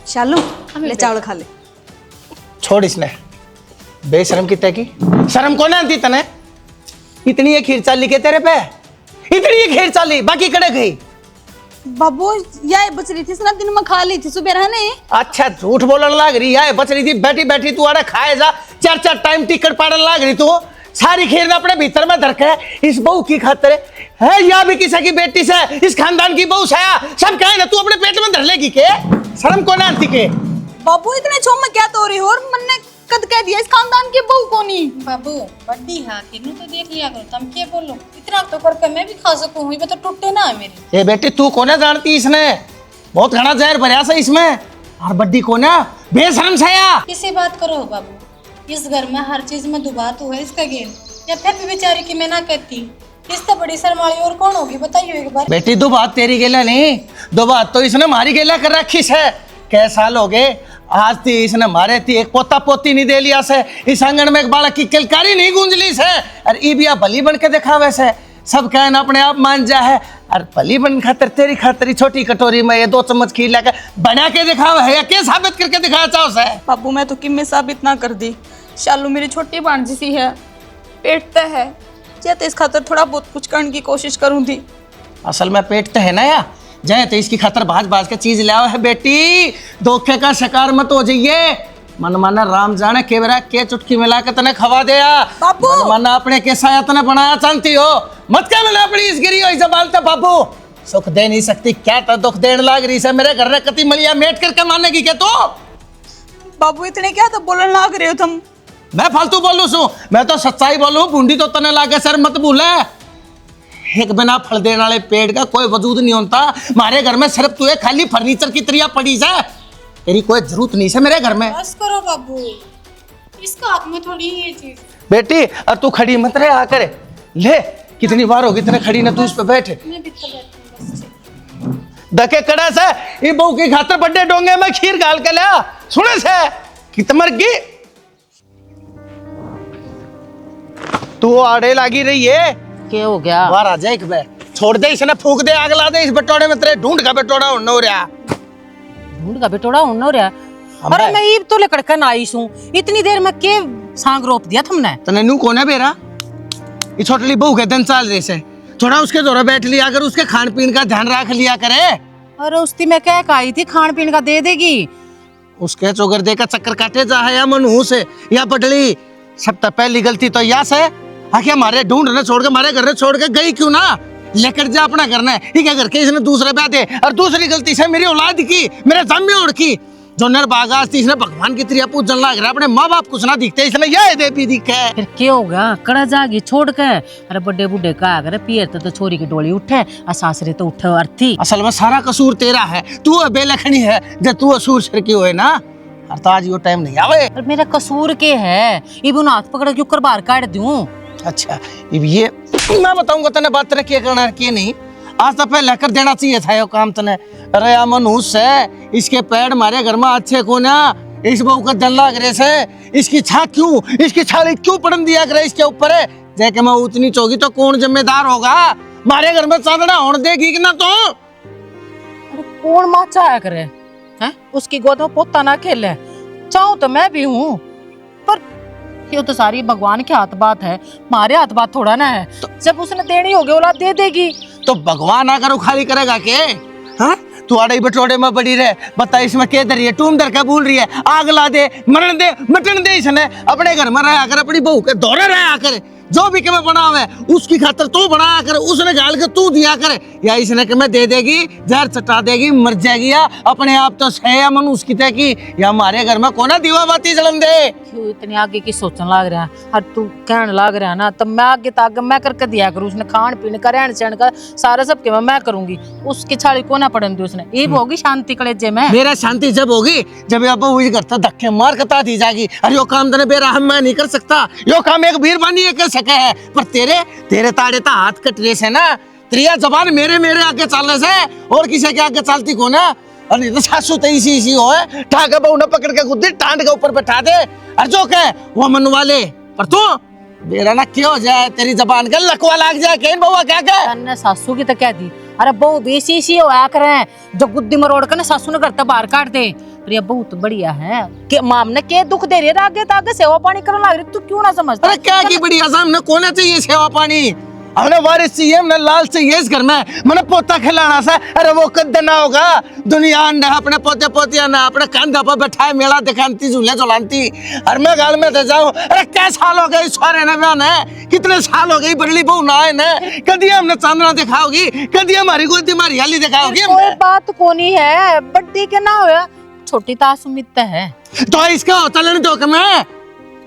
शालू ले चावल खा ले। छोड़ इसने बेशरम कितने की शर्म कौन आती तने? इतनी ये खीर चाली के तेरे पे, इतनी ये खीर चाली बाकी कड़े गई। बाबू यह बच रही थी, दिन में खा ली थी सुबह रहने। अच्छा झूठ बोलने लग रही है, बच रही थी बैठी बैठी तू आड़े खाए जा, चार चार टाइम टिकट पाड़ने लग रही तू। सारी खीर ने अपने भीतर में धरके इस बहू की खातिर है, या भी किसी की बेटी से, इस खानदान की बहू से सब कहे ना तू अपने पेट में धर लेगी के? शर्म कौन आती के? बाबू इतने छो में क्या तो रही हो, और मन ने कद कह दिया इस खानदान की बहू को नहीं। बाबू बड्डी हाँ किन्नू तो देख लिया करो, तुम क्या बोलो? इतना तो करके मैं भी खा सकूं, ये तो टूटे ना है मेरी। ये बेटी तू कौन जानती इसने? बहुत घना जहर भरया से इसमें, और बड्डी कौन बेशरम से या? किसी बात करो बाबू, इस घर में हर चीज में दुबात हुआ है इसका गेल, या फिर भी बेचारी की मैं ना कहती। इससे बड़ी शर्म वाली और कौन होगी बताइए एक बार। बेटी दो बात तेरी गेला नहीं, दो बात तो इसने मारी गेला कर रखी है। कै साल हो गए आज थी इसने मारे थी, एक पोता पोती नहीं दे लिया से, इस आंगन में एक बालक की किलकारी नहीं गूंजली से, और ई बिया भली बन के दिखावे से, सब कहना अपने आप मान जा है। और भली बन खातर तेरी खातर छोटी कटोरी में ये 2 चम्मच खीर लाकर बना के दिखावा है, या क्या साबित करके दिखाया चाहो से? बाबू मैं तो किम्मे साबित ना कर दी, शालू मेरी छोटी भांजी सी है, पेट तो है, या तो इस खातर थोड़ा बहुत कुछ करने की कोशिश करूँ थी। असल में पेट तो है ना या जय, तो इसकी खातर भाज भाज के चीज लाओ है बेटी, धोखे का शिकार मत हो जाइए। मन माना राम जाने केवरा के चुटकी मिला के तने खवा दिया बाबू। मन माना अपने के साया तने बनाया चाहती हो, मत क्या मिला अपनी इस गिरी हुई जबान से बाबू। सुख दे नहीं सकती क्या तो दुख देने लग रही से, मेरे घर में कति मलिया मेट करके मानेगी क्या तू? बाबू इतने क्या तो बोलने लग रहे हो तुम? मैं फालतू बोलू सू? मैं तो सच्चाई बोलू, बूंदी तो तने लागे सर मत भूले। एक बिना फल देने वाले पेड़ का कोई वजूद नहीं होता। हमारे घर में सिर्फ तू खाली फर्नीचर की तरह पड़ी है, तेरी कोई जरूरत नहीं है मेरे घर में। बस करो बाबू, इसका हाथ में थोड़ी ये चीज। बेटी और तू खड़ी मत रहे आकर, ले कितनी बार होगी इतने खड़ी ना तू इस पे बैठ। मैं भी तो बैठी हूं, बस। दके कड़ा से ये बहू की खातर बड़े डोंगे में खीर गाल के लिया, सुने से कितमर की तू आड़े लागी रही है। क्या हो गया? बाहर आ जाए एक बार, छोड़ दे इसने, फूक दे आग ला दे इस बटोड़े में, तेरे ढूंढ का बटोड़ा उन हो रहा, ढूंढ का बेटोड़ा उन हो रहा। अरे मैं ईब तो लेकर के आई हूं, इतनी देर में के सांग रोप दिया तुमने? तने नू कौन है बेरा? ये छोटली बहू के दिन चाल रहे से, थोड़ा उसके दौरा बैठ लिया कर, उसके खान पीन का ध्यान रख लिया करे। अरे उसकी मैं क्या आई थी, खान पीन का दे देगी। उसके चोगर दे का चक्कर काटे जा है, या मनहूस है या पटली, सब तो पहली गलती तो यास है। आखिर हमारे ढूंढने छोड़ के, हमारे घर छोड़ के गई क्यों ना? लेकर जा अपना करना है, ये क्या करके इसने दूसरे पे दे, और दूसरी गलती से मेरी औलाद की, मेरे जम्मे ओढ़ की जो नरबागास थी, इसने भगवान की तरह पूजन लग रहा, अपने माँ बाप कुछ ना दिखते, इसने यह दे भी दिखे। फिर क्या होगा, कड़ा जागी छोड़ के। अरे बड़े बूढ़े का अगर पियर तो छोरी की डोली उठे, और सासरे तो उठे अर्थी। असल में सारा कसूर तेरा है, तू बेलखनी है, जब तू असूर सिर की हो ना, और तो आज वो टाइम नहीं आवे। और मेरा कसूर के है, इब हाथ पकड़ के ऊपर बाहर काट दूं। अच्छा ये मैं बताऊंगा तने बात तेरे क्या करना है नहीं, आज तो पहले कर देना चाहिए था ये काम तने। अरे या मनहूस है, इसके पैर मारे घर में अच्छे को ना, इस बहू का दल लाग रहे से, इसकी छा क्यों, इसकी छाली क्यों पड़न दिया करे इसके ऊपर है, जैके मैं उतनी चौगी तो कौन जिम्मेदार होगा? मारे घर में चांदना होने देगी कि ना? तो अरे कौन माचा आया करे हैं? उसकी गोद में पोता ना खेले, चाहूं तो मैं भी हूँ, पर ये तो सारी भगवान के हाथ बात है, हमारे हाथ बात थोड़ा ना है। तो जब उसने देनी होगी औलाद दे देगी। तो भगवान आकर उखाली करेगा के? हाँ तू आड़े बटोड़े में बड़ी रहे, बता इसमें क्या दर रही है, टूम दर क्या बोल रही है? आग ला दे, मरण दे, मटन दे, इसने अपने घर में रहा कर, अपनी बहू के दौरे रहा कर, जो भी मैं बना हुआ है उसकी खातर तू बनाया कर, उसने गाल के तू दिया कर, या इसने कि मैं दे देगी, जहर चटा देगी, मर जाएगी, या अपने आप तो सह मन उसकी तय की, या हमारे घर में कोना दीवा बाती जलन दे। क्यों इतनी आगे की सोचने लग रहा है? और तू कहने लग रहा है ना, तब मैं आगे तक मैं करके दिया करूँ, उसने खान पीने का रहन सहन का सारा सब के मैं करूंगी, उसकी छाली को ना पड़न दी उसने। ये होगी शांति कलेजे में। मेरा शांति जब होगी जब अब वही करता धक्के मार कता दी जाएगी। अरे यो काम तने बेरहम मैं नहीं कर सकता, यो काम एक बीरबानी कर सके है, पर तेरे ताड़े ता हाथ कटरे से ना, त्रिया जबान मेरे आगे चलने से और किसी के आगे चलती को ना। अरे तो सासू तो इसी हो है, ठाके बहू ने पकड़ के खुद टांड के ऊपर बैठा दे, और जो कहे वो मन वाले, पर तू मेरा ना क्यों हो जाए, तेरी जबान का लकवा लाग जाए, कहीं बउआ क्या कहे? तन्ने सासू की तो कह दी, अरे बहु बेसी सी होया करे जो गुद्दी मरोड़ के ना सासू ने घर तक बाहर काट दे, प्रिया बहुत बढ़िया है के माम ने के दुख दे रही है, आगे तागे सेवा पानी करने लग रही, तू क्यों ना समझता? अरे क्या की बड़ी आसाम ने कोने चाहिए सेवा पानी, हमने वारिस चाहिए, हमने लाल चाहिए इस घर में, मैंने पोता खिलाना सा। अरे वो कद ना होगा, दुनिया ने अपने पोते पोतिया ने अपने कंधा पर बैठाए मेला दिखाती झूले झुलाती, और मैं गाल में तो जाऊं। अरे क्या साल हो गए सारे ने बहन, कितने साल हो गई बड़ली बहू ना है, कदी हमने चांदना दिखाओगी, कदी हमारी गोदी हमारी हली दिखाओगी? कोई बात कोनी है, बड्डी के ना होया छोटी तासुमित है तो इसका होता लेने दो कि मैं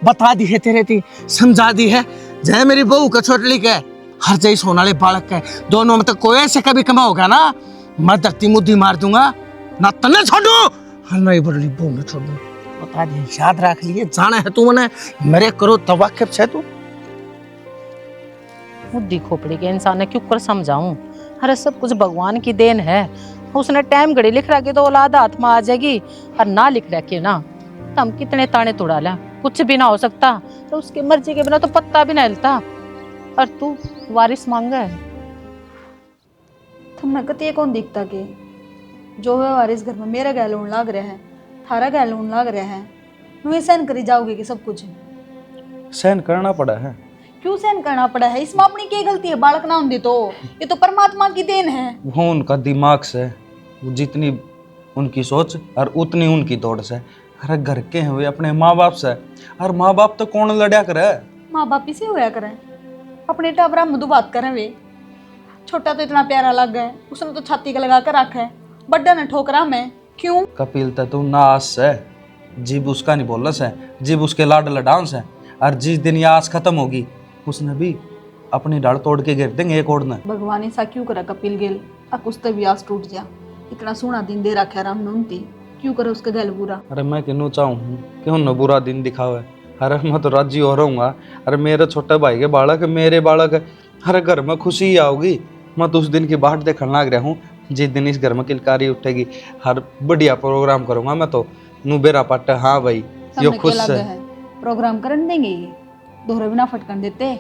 बता दी है तेरे थी, समझा दी है, जय मेरी बहू का छोटली के हर जई सोने वाले बालक के दोनों में तो कोई ऐसे कभी कमा होगा ना, मैं धरती मुद्दी मार दूंगा ना, तन्ने छोड़ू हर नहीं बड़ली बहू ने छोड़ू। बता दी, याद रख लिए, जाना है तू मने मेरे करो तवाक्किफ से तू बुद्धि खोपड़ी के इंसान ने क्यों कर समझाऊं? अरे सब कुछ भगवान की देन है, उसने टाइम घड़ी लिख रखी तो औलाद हाथ में आ जाएगी, और ना लिख रखी ना तो हम कितने ताने तोड़ा ला, कुछ भी ना हो सकता, तो उसकी मर्जी के बिना तो पत्ता भी ना हिलता, और तू वारिस मांगा है। तुमने कते कौन दिखता के जो है वारिस घर में मेरा गैल होने लग रहा है, थारा गैल होने लग रहा है, तुम्हें सहन करी जाओगे कि सब कुछ? सहन करना पड़ा है। क्यों सहन करना पड़ा है? इसमें अपनी क्या गलती है? बालक ना होंगे तो ये तो परमात्मा की देन है। वो उनका दिमाग से, वो जितनी उनकी सोच और उतनी उनकी दौड़ से। अरे घर के हैं वे अपने माँ बाप से, और माँ बाप तो कौन लड़ा करे? माँ बाप इसे होया करें, अपने टाबरा मधु बात करें वे। छोटा तो इतना प्यारा लग गया, उसने तो छाती का लगा कर रखा है, बड्डा ने ठोकरा मैं क्यों? कपिल तू ना आस से, जीव उसका नहीं बोलना से, जीव उसके लाड लडांस है, और जिस दिन ये आस खत्म होगी उसने भी अपनी डाल तोड़ के गिर देंगे एक ओढ़ना। भगवान ऐसा क्यों करा कपिल गेल, अब उससे भी आस टूट जा, इतना सोना दिन दे रखा राम नूनती, क्यों करे उसका गल बुरा? अरे मैं क्यों चाहूँ क्यों न बुरा दिन दिखावे? अरे मैं तो राजी हो रहूँगा, अरे मेरे छोटे भाई के बालक मेरे बालक, अरे घर में खुशी ही आओगी। मैं तो उस दिन की बाट देखने लग रहा हूँ, जिस दिन इस घर में किलकारी उठेगी, हर बढ़िया प्रोग्राम करूँगा मैं तो, नू बेरा पट। हाँ भाई यो खुश है, प्रोग्राम करने देंगे ये दोहरे बिना फटकन देते।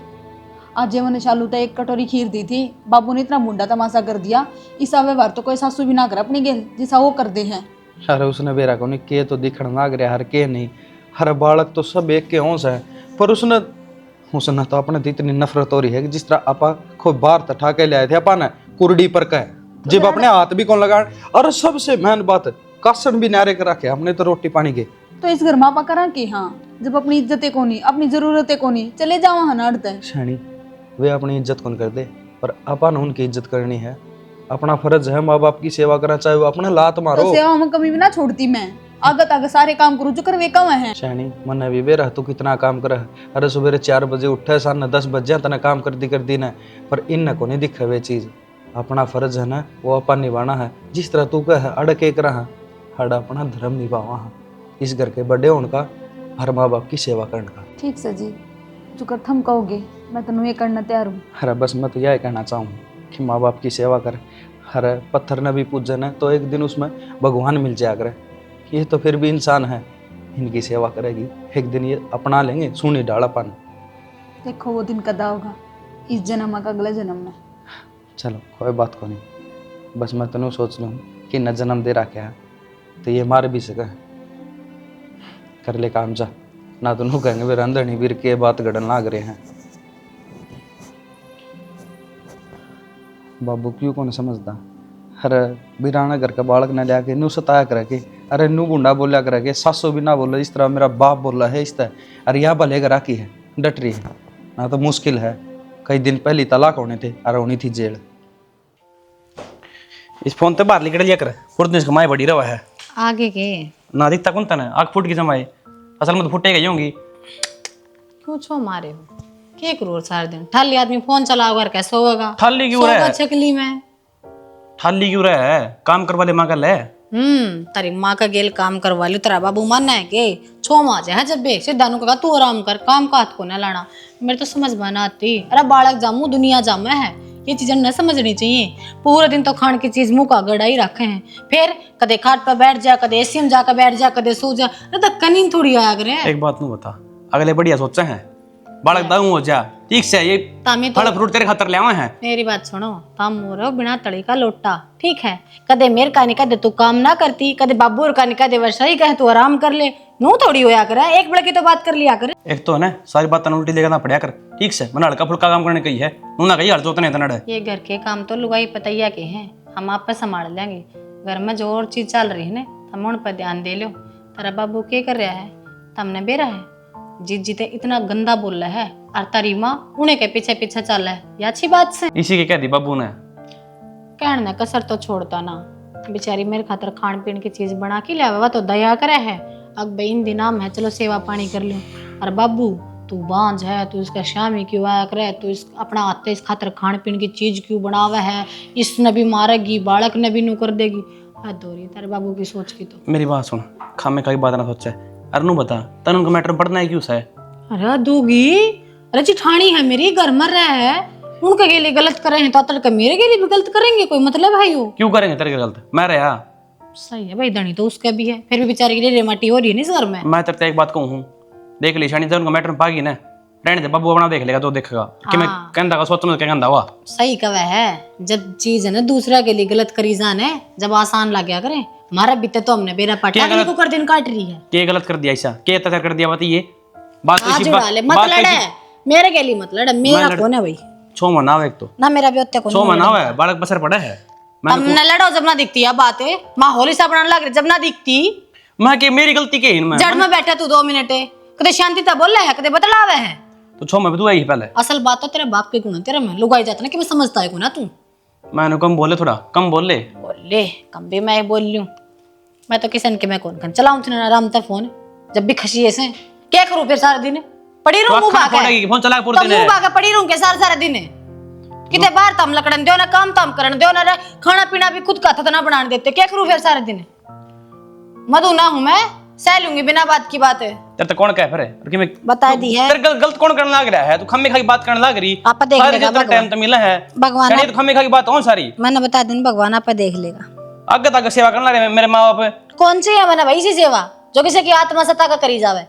आज जब मैंने चालू था एक कटोरी खीर दी थी, बाबू ने इतना मुंडा तमाशा कर दिया, इस व्यवहार तो कोई सासू भी ना कर अपनी गेल जैसा वो कर दे हैं। अरे उसने बेरा को नहीं के तो दिखण लग रहा, हर के नहीं, हर बालक तो सब एक के होंस है, पर उसने तो अपने तो इतनी नफरत हो रही है कि जिस तरह आपा खूब बार तठा के ले आए थे अपन कुरडी पर कह, जब अपने हाथ भी कौन लगा। और सबसे मेन बात, कासन भी नारे कर रखे हमने तो रोटी पानी के। तो इस घर में आपा करा कि हाँ, जब अपनी इज्जतें को नहीं, अपनी जरूरतें को नहीं, चले जाओ वहां नड़ते शैनी वे अपनी इज्जत कौन कर दे, पर अपन उनकी इज्जत करनी है, अपना फर्ज है माँ बाप की सेवा करना, चाहे वो अपने लात मारो। तो सेवा में कभी भी ना छोड़ती मैं, आगत आगे सारे काम करूँ जो कर वे कम है। शैनी मन भी बेरा तू कितना काम कर, अरे सुबह 4 बजे उठे सान 10 बजे तना काम कर दी ना, पर इन को नहीं दिखे वे चीज। अपना फर्ज है ना वो अपन निभाना है, जिस तरह तू कह अड़क एक रहा हड़ अपना धर्म निभावा है, इस घर के बड़े होने का, हर माँ बाप की सेवा करने का। ठीक से जी, जो कर थम कहोगे मैं तो ये करना तैयार हूँ। अरे बस मैं तो यह कहना चाहूँ कि माँ बाप की सेवा कर, हर पत्थर ने भी पूजन है तो एक दिन उसमें भगवान मिल जाया करे, ये तो फिर भी इंसान है, इनकी सेवा करेगी एक दिन ये अपना लेंगे सुनी डालापन। देखो वो दिन कदा होगा, इस जन्म का अगले जन्म में। चलो कोई बात को नहीं, बस मैं तेनों सोच लूँ कि न जन्म दे रहा क्या तो ये मार भी सके, कर ले काम जा, ना तो कहेंगे वे रंधनी वीर के बात गड़न लाग रहे हैं। बाबू क्यों कौन समझदा, अरे बिराना घर का बालक न लिया के नू सताया करे के, अरे नू गुंडा बोलिया करे के, सासू भी ना बोला इस तरह मेरा बाप बोला है इस तरह, अरे यहाँ भले घर की है डट रही है ना, तो मुश्किल है, कई दिन पहले तलाक होने थे, अरे होनी थी जेल। इस फोन ते बाहर निकल लिया कर, फुर्त कमाई बड़ी रवा है आगे के ना दिखता कौन तना आग फूट की जमाई, असल में तो फुटे गई होंगी। क्यों छो मारे हो, क्या करो सारे दिन ठाली आदमी फोन चलाओ कर कैसे होगा? ठाली क्यों रहा है? चकली में ठाली क्यों रहा है? काम करवा ले माँ का ले। तारी माँ का गेल काम करवा ली, तेरा बाबू मानना है के छो माँ जाए जब बे सिद्धानु का तू आराम कर, काम का हाथ को न लाना। मेरे तो समझ बना आती, अरे बालक जामू दुनिया जामा है, ये चीजें न समझनी चाहिए। पूरा दिन तो खान की चीज मुंह का गड़ा ही रखे हैं, फिर कदे खाट पर बैठ जा, कदे एसी में जाकर बैठ जा, कदे सो जा, अरे तो कनीन थोड़ी आया करे। एक बात नू बता, अगले बढ़िया सोचे हैं, बालक दाऊ हो जा ठीक से ये तामी तो फल फ्रूट तेरे खातर ले आवे हैं। मेरी बात सुनो, तुम हो रहे हो बिना तड़ी का लोटा, ठीक है। कदे मेरे का नहीं कदे तू काम ना करती, कदे बाबू का नहीं कदे वैसा ही कहे तू आराम कर ले। यूं थोड़ी होया करे, एक बड़े की तो बात कर लिया कर। एक तो है ना सारी बात उल्टी लेकर पड़िया कर ठीक से, मैंने हल्का फुल्का काम करने कही है, नू ना कही हर जोतने इतना है। ये घर के काम तो लुगाई पतैया के हैं, हम आप पे संभाल लेंगे। घर में जो और चीज चल रही है ना, तुम उन पर ध्यान दे लो। तेरा बाबू क्या कर रहा है, तुमने बेरा है जीत जीते इतना गंदा बोल रहा है, और तारी माँ उन्हें के पीछे पीछे चल रहा है, ये अच्छी बात से। इसी के कह दी बाबू ने, कहना कसर तो छोड़ता ना, बेचारी मेरे खातर खान पीन की चीज बना के लिया, वह तो दया करे है। अब इन दिना में चलो सेवा पानी कर लूं, और बाबू तू बांझ है, तू इसका शामी क्यों आया करे, तू इस अपना आते इस खातर खान पीन की चीज क्यों बनावा है, इसने भी मारेगी बालक ने भी नू कर देगी। दोरी तेरे बाबू की सोच की तो। मेरी बात सुन, खामे का बात ना सोचे। अरे नू बता तन उनका मैटर पढ़ना है क्यों सा है? अरे दूगी, अरे जिठानी है मेरी, घर मर रहा है, उनके के लिए गलत कर रहे हैं तो तड़का मेरे के लिए भी गलत करेंगे, कोई मतलब है यो? क्यों करेंगे तेरे के गलत? मैं रहा सही है भाई, धनी तो उसका भी है, फिर भी बेचारे के लिए रेमाटी हो रही है नहीं इस घर में। मैं तेरे एक बात कहूँ, देख ली शानी उनका मैटर पागी ना, रहने दे बाबू अपना देख लेगा तो देखेगा कि मैं कहता का सोचना क्या कहता हुआ। सही कवा है, जब चीज है ना दूसरा के लिए गलत करी जाने, जब आसान लग गया करें। हमारा बीते तो हमने बेरा पाटा को कर दिन काट रही है। क्या गलत कर दिया ऐसा, क्या अत्याचार कर दिया बताइए? बात तो आज इसी उड़ा ले, मत लड़े मेरे के लिए, मत लड़े, मेरा कौन है भाई? 6 महीना एक तो ना मेरा भी होते कौन 6 महीना है, बालक बसर पड़ा है। अब न लड़ो जब ना दिखती है बात है, माहौल हिसाब बनाने लग रही जब ना दिखती। मैं कि मेरी गलती के इनमें जड़ में बैठा तू 2 मिनट कदे शांति ता बोल रहा है, कदे बतलावे है। तो 6 में तू आई पहले। असल बात तो तेरे बाप के गुण है, तेरे में लुगाई जाता ना कि मैं समझता है को ना तू। मैंने कम बोले, थोड़ा कम बोल ले। बोले कम भी मैं बोल लूं, मैं तो किसन के मैं कौन कन चलाऊं तेरे आराम ता फोन, जब भी खशी ऐसे क्या करूं फिर सारा दिन पड़ी रहूं मुंह बाके फोन चला पूरे दिन मुंह बाके पड़ी रहूं के सारा दिन किते बाहर तम लकड़न दो ना, काम तम करन दो ना, खाना पीना भी खुद का था ना बनाने देते, क्या करूं फिर सारा दिन? मधु ना हूं मैं, सह लूंगी बिना बात की बात है। तेरे तो कौन कह फिर कि मैं बता दी है तेरे गलत कौन करने लग रहा है? तू खम्मे खा की बात करने लग रही, आप देख लेगा भगवान टाइम तो मिला है भगवान, यानी तो खम्मे खा की बात हो सारी मैंने बता दिन भगवान आप देख लेगा। आगे तक सेवा करने लग रहे मेरे माँ बाप। कौन सी है मैंने भाई सी सेवा जो किसी की आत्मा सत्ता का करी जावे?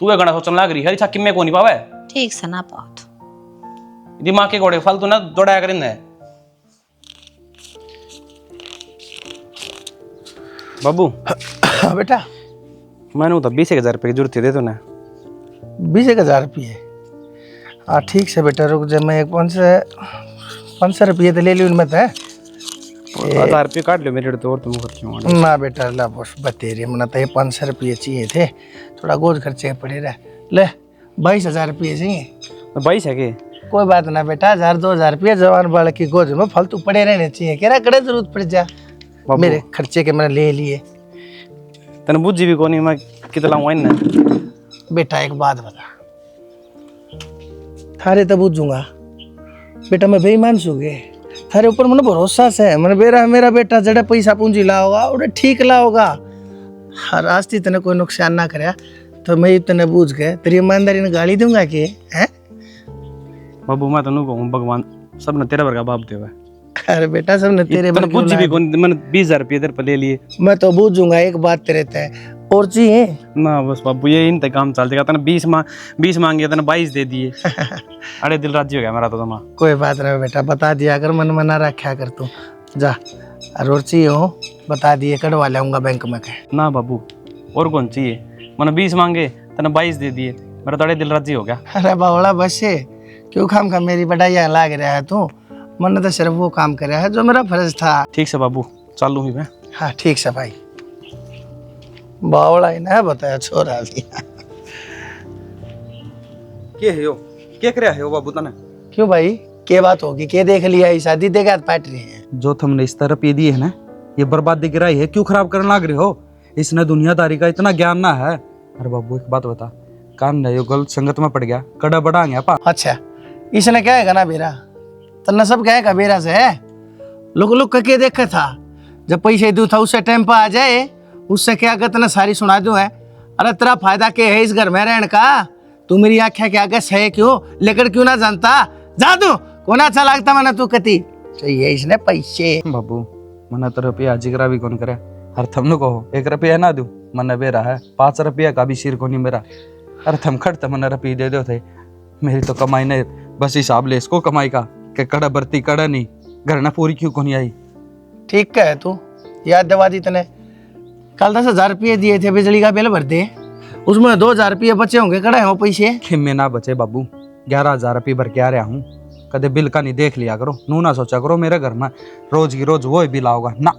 तू ये गणा सोचने लग रही है अच्छा किम्मे को नहीं पावे, ठीक से ना पाओ तो दिमाग के घोड़े फालतू ना दौड़ाया करेंगे। बाबू हाँ बेटा, मैंने तो 20,000 रुपये की जरूरत थी, दे दो ना। 20,000 रुपये? हाँ ठीक से बेटा, रुक जा, मैं एक 500 रुपये तो ले लूँ इनमें तो 1000 रुपये काट लो मेरे तो, और तुम खर्च ना बेटा ला बस बतेरे मना तो ये 500 रुपये चाहिए थे, थोड़ा गोद खर्चे पड़े रहे। ले 22,000 रुपये चाहिए। 22 है के? कोई बात ना बेटा, 1,000-2,000 रुपये जवान बालक की गोद में फालतू पड़े रहने चाहिए, कह रहा कड़े जरूरत पड़ जा मेरे खर्चे के मैंने ले लिए। तेने बुझी भी कोनी मैं कितना लाऊं इन्ने। बेटा एक बात बता, थारे तो बूझूंगा बेटा, मैं बेईमान सूगे थारे ऊपर मैंने भरोसा से, मैंने मेरा बेटा जड़े पैसा पूंजी लाओगा और ठीक लाओगा, हर रास्ते तने कोई नुकसान ना करे तो मैं इतने बूझ के तेरी ईमानदारी ने गाली दूंगा कि हैं? बाबू मैं तनु कहूं भगवान सब ने तेरे वर्गा बाप देवा। अरे बेटा सब ने तेरे तने बुझी भी कोनी, मैंने 20,000 रुपये तेरे पे ले लिए। मैं तो बूझूंगा, एक बात तेरे तय और चाहिए ना बस बाबू ये इन तक काम चल जाएगा। तने 20 मांगे, तने 22 दे दिए। अरे दिल राजी हो गया मेरा तो तमा। कोई बात नहीं बेटा, बता दिया कर, मन मना रखा कर तू, जा और चाहिए हो बता दिए, कटवा लाऊंगा बैंक में कह। ना बाबू और कौन चाहिए, मैंने 20 मांगे तने 22 दे दिए, मेरा तो दिल राजी हो गया। अरे बावड़ा बस से क्यों खाम खा मेरी बढ़ाइया लाग रहा है तू, मैंने तो सिर्फ वो काम कराया है जो मेरा फर्ज था। ठीक से बाबू चालू ही मैं। हाँ ठीक से भाई, बावड़ा ही ना बताया छोरा लिया। क्या है यो, क्या कर रहा है बाबू तने? क्यों भाई, क्या बात होगी, क्या देख लिया, ये शादी देगा पाट रही है? जो तुमने इस तरफ ये दिए है ना, ये बर्बादी गिराई है, क्यों खराब करने लग रहे हो? इसने दुनियादारी का इतना ज्ञान ना है। अरे बाबू एक बात बता, कान नहीं गलत संगत में पड़ गया, कड़ा बड़ा गया पा। अच्छा इसने क्या है ना बेरा, तन्ना सब क्या है बेरा से है, लोग करके देखा था, जब पैसे दू था उससे टाइम पर आ जाए, उससे क्या कहते ना सारी सुना दूं है। अरे तेरा फायदा क्या है इस घर में रहने का, तू मेरी आख्या के आगे सहे क्यों लेकर क्यों ना जानता, जा तू कौन अच्छा लगता मैंने तू कती चाहिए इसने पैसे। बाबू मना तो रुपया जिगरा भी कौन करे, हर थमनु कहो 1 रुपया ना दूं, मन बेरा है 5 रुपया का भी सिर को नहीं मेरा। अरे थम खट तो मन रुपये दे दो थे, मेरी तो कमाई ने बस हिसाब ले इसको कमाई का कि कड़ा बरती कड़ा नहीं, घर ना पूरी क्यों को नहीं आई। ठीक कहे तू, याद दिवा दी तने। कल 10,000 रुपये दिए थे बिजली का बिल भर दे, उसमें 2,000 रुपये बचे होंगे, कड़े हो पैसे। कि मैं ना बचे बाबू, 11,000 रुपये भर के आ रहा हूँ। कदे बिल का नहीं देख लिया करो, नू ना सोचा करो मेरे घर में रोज की रोज वो बिल आओगा ना।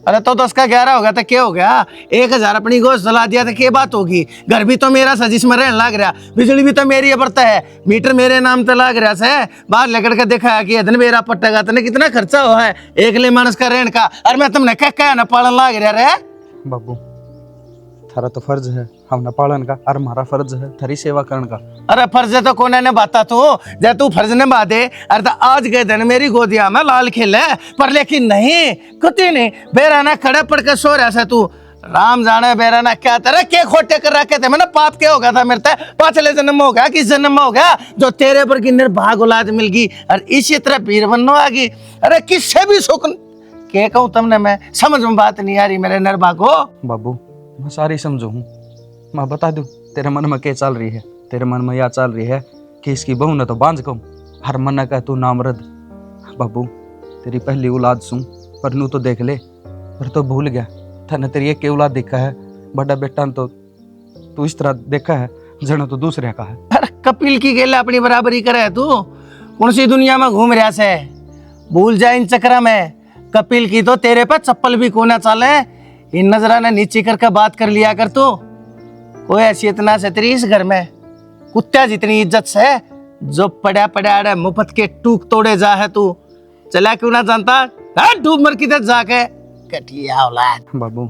अरे तो 10 का 11 हो गया तो क्या हो गया? 1,000 अपनी गोश्त जला दिया तो क्या बात होगी? घर भी तो मेरा सा जिसमें रहने लग रहा, बिजली भी तो मेरी बढ़ता है, मीटर मेरे नाम तो लग रहा से। बाहर लेकर के देखा कि इधर मेरा पट्टेगा तने कितना खर्चा हुआ है एक ले मानस का रहने का, और मैं तुमने क्या ना पालन लग रहा रे। बाबू थारा तो फर्ज है हम न पालन का, और हमारा फर्ज है थारी सेवा करने का। अरे फर्ज तो कोने ने बाता तू, जब तू फर्ज ने बात दे। अरे तो आज के दिन मेरी गोदिया में लाल खेले, पर लेकिन नहीं कुछ नहीं, बेराना खड़े पड़ के सो रहा से तू। राम जाने बेराना क्या तेरा के खोटे कर रखे थे, मैंने पाप क्या हो गया था मेरे ते? पाछले जन्म में हो गया, किस जन्म में हो गया जो तेरे पर की निर्भाग औलाद मिल गई और इसी तरह पीर बननो आ गई। अरे किससे भी सुख के कहूँ तुमने, मैं समझ में बात नहीं आ रही मेरे निर्भाग हो। बाबू मैं सारी समझू हूँ, मैं बता दूँ तेरे मन में क्या चल रही है। तेरे मन में यह चल रही है कि इसकी बहू ने तो बांझ कहूँ, हर मन का तू नामर्द। बाबू तेरी पहली औलाद सुन, पर नू तो देख ले, पर तो भूल गया थाने तेरी एक औलाद देखा है, बड़ा बेटा तो तू इस तरह देखा है जन तो दूसरे का है। अरे कपिल की गेला अपनी बराबरी करे तू, कौन सी दुनिया में घूम रहा से? भूल जा इन चक्र में, कपिल की तो तेरे पे चप्पल भी कोना चाले। इन नजरा ने नीचे करके बात कर लिया कर तू, कोई हैसियत ना से तेरी इस घर में, कुत्ता जितनी इज्जत से जो पड़ा पड़ा अरे मुफ्त के टूक तोड़े जा है तू, चला क्यों ना जानता? डूब मर की तरफ जाके घटिया औलाद। बाबू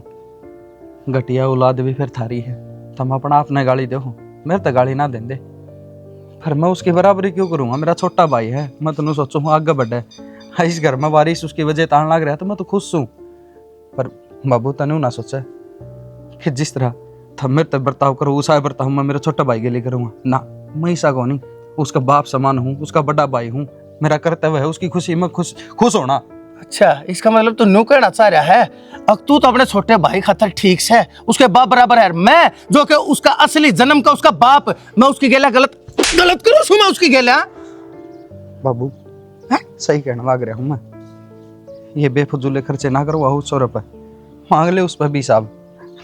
घटिया औलाद भी फिर थारी है, तुम अपना आपने गाली दो, मेरे तो गाली ना देंदे, पर मैं उसकी बराबरी क्यों करूँगा? मेरा छोटा भाई है, मैं तो सोचूँ आगे बढ़े। इस घर में बारिश उसकी वजह तान लग रहा तो मैं तो खुश हूँ, पर बाबू तनु ना सोचा कि जिस तरह थम मेरे तक बर्ताव करो उसा बर्ताव मैं मेरे छोटा भाई के लिए करूँगा ना। मैं ऐसा कौन नहीं, उसका बाप समान हूँ, उसका बड़ा भाई हूँ, मेरा कर्तव्य है उसकी खुशी में खुश होना। अच्छा इसका मतलब तू न्यू कहना चाह रहा है अब तू तो अपने छोटे भाई खातर ठीक से उसके बाप बराबर है, मैं जो कि उसका असली जन्म का उसका बाप, मैं उसकी गेला गलत करूँ मैं उसकी गेला? बाबू सही कहना लग रहा हूँ मैं, ये बेफजूले खर्चे ना करवाओ 100 रुपये मांग ले उस पर भी साहब,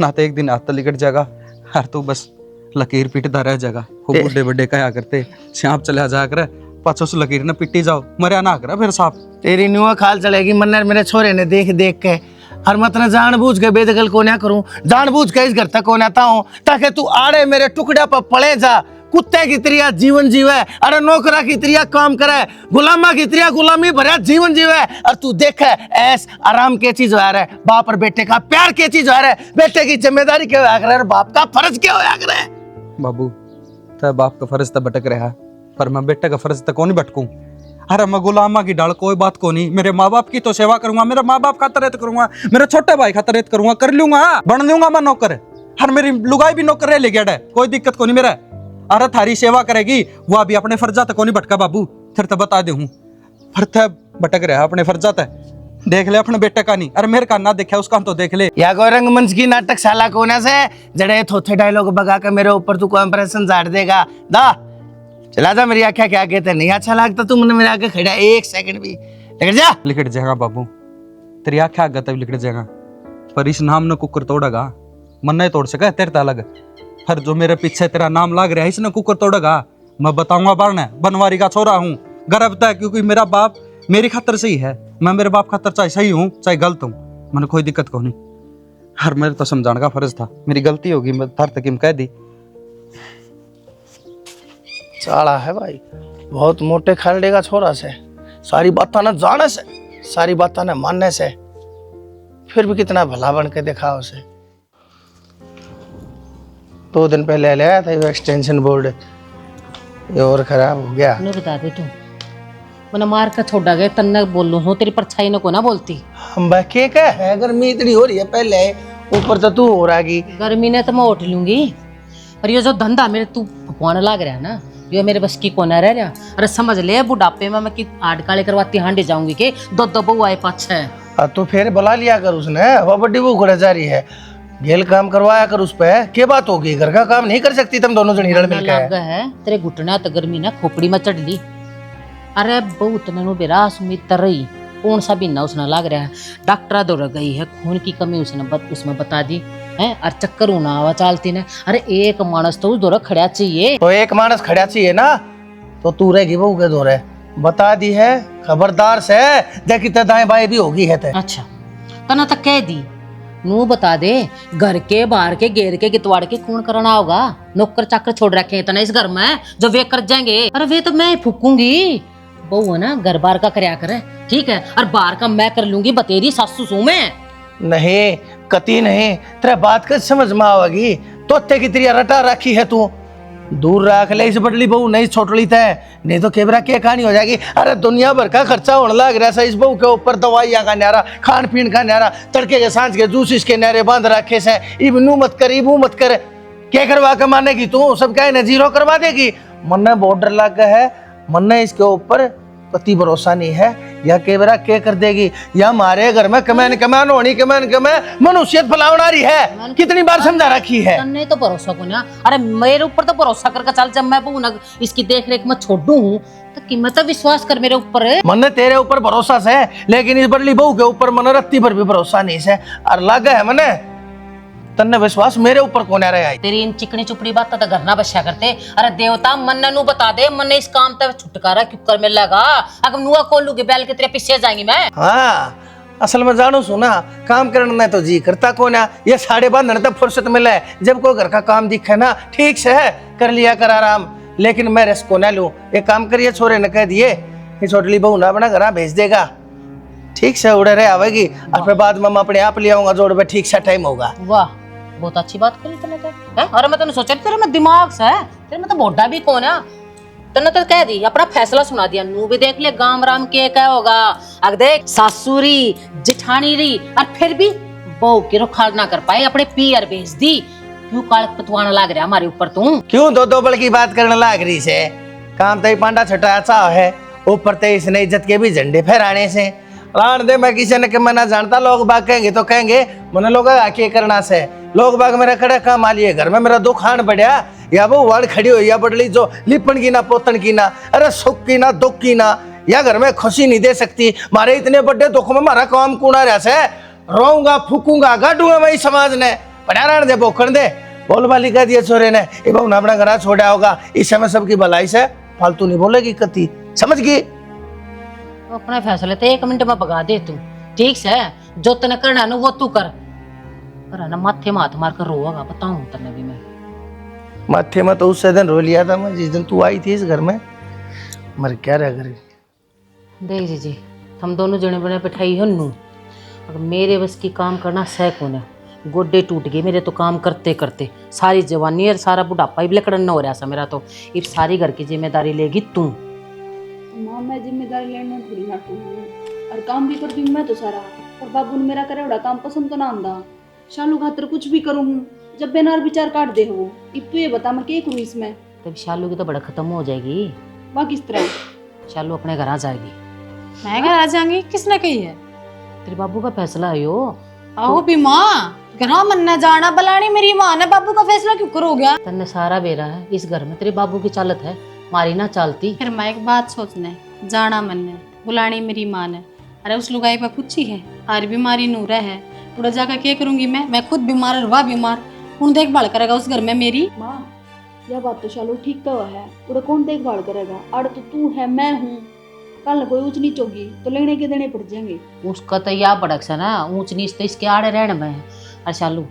ना तो एक दिन हाथ लिकट जाएगा हर तू बस लकीर पीटता रह जाएगा। वो बुढ़े बड़े कहा करते श्याप चला जा कर पाछो से लकीर न पिटी जाओ, मरिया ना करा फिर साहब। तेरी न्यू खाल चलेगी मन्नर मेरे छोरे ने देख देख के, और मत न जानबूझ के बेदखल को ना करूं, जानबूझ के इस घर तक को ना ताऊं ताकि तू आड़े मेरे टुकड़ा पर पड़े जा। कुत्ते की तरिया जीवन जीवे, अरे नौकरा की तरिया काम करे, गुलामा की तरिया गुलामी भरा जीवन जीवे, और तू देखे ऐस आराम के चीज हो रहा है, बाप और बेटे का प्यार के चीज हो रहा है, बेटे की जिम्मेदारी क्या होया करे, बाप का फर्ज क्या होया करे। बाबू तो बाप का फर्ज तो भटक रहा है, पर मैं बेटे का फर्ज तो कौन ही भटकूं? अरे मैं गुलामा की डाल कोई बात को नहीं, मेरे माँ बाप की तो सेवा करूंगा, मेरे माँ बाप खातर रेत करूंगा, मेरे छोटे भाई खातर रेत करूंगा, कर लूंगा, बन लूंगा मैं नौकर। हर मेरी लुगाई भी नौकर ले गया है, कोई दिक्कत को नहीं मेरा। अरे थारी सेवा करेगी वो अभी अपने फर्जा तक को नहीं भटका बाबू, फिर तो बता दे हूँ फिर तो भटक रहा अपने फर्जा तक। देख ले अपने बेटे का नहीं, अरे मेरे का ना देखा उसका तो देख ले। या कोई रंगमंच की नाटक शाला कोना से जड़े थोथे डायलॉग बगा के मेरे ऊपर तू कोई इंप्रेशन झाड़ देगा दा। चला जा मेरी आंखें क्या कहते नहीं अच्छा लगता तुमने मेरे आगे खड़ा 1 सेकंड भी लिखट जा। लिखट जाएगा बाबू, तेरी आंखें आगे तब लिखट जाएगा, पर इस नाम ने कुकर तोड़ेगा, मन नहीं तोड़ सका तेरे अलग, फिर जो मेरे पीछे तेरा नाम लाग रहा है इसने कुकर तोड़ेगा। मैं बताऊंगा बारने बनवारी का छोरा हूँ, गर्व है क्योंकि मेरा बाप मेरी खातर सही है, मैं मेरे बाप खातर चाहे सही हूँ चाहे गलत हूँ, मैंने कोई दिक्कत को नहीं। हर मेरे तो समझाने का फर्ज था, मेरी गलती होगी मैं थार तक कह दी। चाला है भाई बहुत मोटे खरड़े का छोरा से, सारी बातें ना जाने से, सारी बातें ना मानने से, फिर भी कितना भला बन के देखा उसे। 2 दिन पहले ले आया था ये एक्सटेंशन बोर्ड, ये और खराब हो गया। ने बता दे तू मैंने मार कर छोड़ा गया तन्ने बोलूं हूँ तेरी परछाई ने को ना बोलती। हम बाकी क्या है गर्मी इतनी हो रही है पहले, ऊपर तो तू हो रहा की गर्मी ने तो मैं उठ लूंगी, पर ये जो धंधा मेरे तू भगवान लाग रहा है ना, ये मेरे बस की कोना रह रहा। अरे समझ ले बुढ़ापे में मैं कि आड़ काले करवाती हांडी जाऊंगी के 2 बहू आए 5-6। तो फिर बुला लिया कर उसने, वो बड़ी वो घुड़ा जा रही है। गेल काम करवाया कर उस पे, क्या बात होगी? घर का काम नहीं कर सकती तुम दोनों जनी रल मिल लग के? है तेरे घुटना तो गर्मी ना खोपड़ी में चढ़ ली। अरे बहुत ननु बेरा सुमित तरई कौन सा भी ना उसने लग रहा है, डॉक्टर दौड़ गई है, खून की कमी उसमें बता दी है, और चक्कर होना आवा चालती ने। अरे एक मानस तो उस दौरा खड़ा चाहिए। तो एक मानस खड़ा चाहिए ना, तो तू रहेगी बहू के दौरे बता दी है, खबरदार से देखी तो दाएं बाएं भी होगी है ते। अच्छा तना तक कह दी नू बता दे, घर के बाहर के घेर के गितवाड़ के कौन करना होगा? नौकर चाकर छोड़ रखे हैं तना इस घर में जो वे कर जाएंगे। अरे वे तो मैं फूकूंगी, बहू है ना घर बार का करया करे, ठीक है, और बाहर का मैं कर लूंगी, बतेरी सासू सू में नहीं कती नहीं, तेरे बात कर समझ में आवेगी। तोते की तेरी रटा रखी है तू, दूर रख ले इस बडली बहू, नहीं छोटली तय, नहीं तो केबरा क्या कहानी हो जाएगी। अरे दुनिया भर का खर्चा होने लग रहा है इस बहू के ऊपर, दवाइयाँ का न्यारा, खान पीन का न्यारा, तड़के के सांझ के जूस इसके न्यारे बांध रखे से, इबनू मत कर इबू मत कर, क्या करवा के मानेगी तू? सब क्या है जीरो करवा देगी? मन बहुत डर लग गया है, मन इसके ऊपर पति भरोसा नहीं है, या केबरा क्या कर देगी, या हमारे घर में कमैन कमैन होनी कमैन कमैन मनुष्यत फैलावना रही है, कितनी बार समझा रखी है। तन्ने तो भरोसा को ना, अरे मेरे ऊपर तो भरोसा करके चल, जब मैं बहू ना इसकी देख रेख में छोड़ू हूँ तो कीमत विश्वास कर मेरे ऊपर है। मन तेरे ऊपर भरोसा से, लेकिन इस बड़ली बहू के ऊपर मन रत्ती पर भी भरोसा नहीं से, और लगा है मने तन्ने विश्वास मेरे ऊपर कौन आ रहा है? तेरी इन चिकनी चुपड़ी बात तो घर ना बस्या करते। अरे देवता मन नू बता दे, मन इस काम तक छुटकारा क्यों कर मिलेगा? अगर नुआ खोलूंगी बैल के तेरे पीछे जाएंगी मैं। हाँ असल में जानो सुना, काम करने में तो जी करता कौन है, ये साढ़े बांधने तब फुर्सत मिले, जब कोई घर का काम दिखे ना ठीक से है कर लिया कर आराम, लेकिन मैं रेस्ट को ना लूं। एक काम करिए, छोरे ने कह दिए ये छोटली बहू ना अपना घर भेज देगा, ठीक से उड़े रहे आवेगी, और फिर बाद में मैं अपने आप ले आऊंगा जोड़ पे, ठीक से टाइम होगा। वाह बहुत अच्छी बात करी तने तो है। अरे मैं तने सोचा तेरे में दिमाग से है, तेरे में तो बोडा भी कौन है। तने तो कह दी अपना फैसला सुना दिया, नू भी देख ले गांव राम के क्या होगा। अग देख सासुरी जिठानी री, और फिर भी बहू की रोखाड़ ना कर पाए, अपने पियर भेज दी। क्यों कालक पतवाना लाग रहा हमारे ऊपर तू? क्यों दो बल की बात करने लाग रही से? काम तो पांडा छटा सा है, ऊपर तो इसने इज्जत के भी झंडे फहराने से रान दे। मैं किसी ने के मना जानता, लोग बाग कहेंगे तो कहेंगे मन लोग आके करना से, लोग बाग मेरा खड़ा काम आ लिए, घर में मेरा दुखान बढ़िया, या वो वाड़ खड़ी हो या बडली जो लिपन की ना पोतन की ना, अरे सुख की ना दुख की ना, या घर में खुशी नहीं दे सकती। मारे इतने बड़े दुख में मारा काम कूड़ा रहा से, रोऊंगा फूकूंगा गाडूंगा मैं इस समाज ने, पड़ा रहने दे बोखण दे। बोल बाली कह दिया छोरे ने, ये बहु अपना घर छोड़ा होगा, इस समय सबकी भलाई से फालतू नहीं बोलेगी कती, समझ गई? अपना फैसले तो 1 मिनट में भगा दे तू, ठीक से जो तने करना है वो तू कर। पर ना माथे में हाथ मार कर रोएगा, बताऊं तने भी मैं। माथे में तो उससे दिन रो लिया था मैं, जिस दिन तू आई थी इस घर में, मर क्या रह घर। देख जी हम दोनों जने बने बैठाई हो नू, अगर मेरे बस की काम करना सह कौन है। गोडे टूट गए मेरे तो काम करते करते, सारी जवानी और सारा बुढ़ापा ही बिलकड़न हो रहा सा मेरा तो। ये सारी घर की जिम्मेदारी लेगी तू। माँ मैं जिम्मेदारी लेने थोड़ी ना हूँ, और काम भी करती हूँ मैं तो सारा, और बाबू ने मेरा करे बड़ा काम पसंद तो ना आंदा। शालू खातर कुछ भी करूँ जब बेनार विचार काट दे हो। अब तू ये बता मैं क्या करूँ इसमें? तब शालू की तो बड़ा खत्म हो जाएगी। वह किस तरह? शालू अपने घर आ जाएगी। मैं घर आ जाऊंगी, किसने कही है? तेरे बाबू का फैसला है यो। आओ भी माँ, घर मन न जाना बलानी मेरी माँ ने, बाबू का फैसला क्यों करोगे? तन्ने सारा बेरा है इस घर में, तेरे बाबू की चालत है, मारी ना चालती। फिर मैं एक बात सोचने जाना मन ने, बुलानी मेरी माँ ने। अरे उस लुगाई पर पूछी है, हर बीमारी नूरा है, पूरा जाकर क्या करूंगी मैं खुद बीमार और वह बीमार, कौन देखभाल करेगा उस घर में मेरी? माँ यह बात तो शालू ठीक तो है, पूरा कौन देखभाल करेगा? अड़ तो तू है मैं हूँ, कल कोई ऊंच नीच होगी तो लेने के देने पड़ जाएंगे। उसका तो या बड़क सा ना, ऊंच नीच तो इसके आड़े रहने में है। और शालू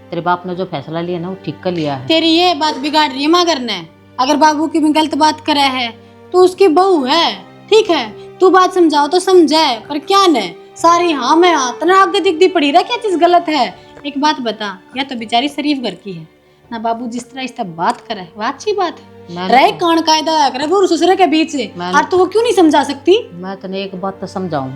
तेरे बाप ने जो फैसला लिया ना वो ठीक कर लिया है। तेरी ये बात बिगाड़ रही है माँ करने, अगर बाबू की भी गलत बात करे है तो उसकी बहू है, ठीक है, तू बात समझाओ तो समझाए, पर क्या ने सारी हाँ मैं हाँ तना आगे दिखती पड़ी रहा, क्या चीज गलत है? एक बात बता, या तो बेचारी शरीफ घर की है ना, बाबू जिस तरह इस तरह बात करे वो अच्छी बात है, रहे कान कायदा करे वो ससुर के बीच से, और तो वो क्यों नहीं समझा सकती? मैं तने एक बात तो समझाऊं,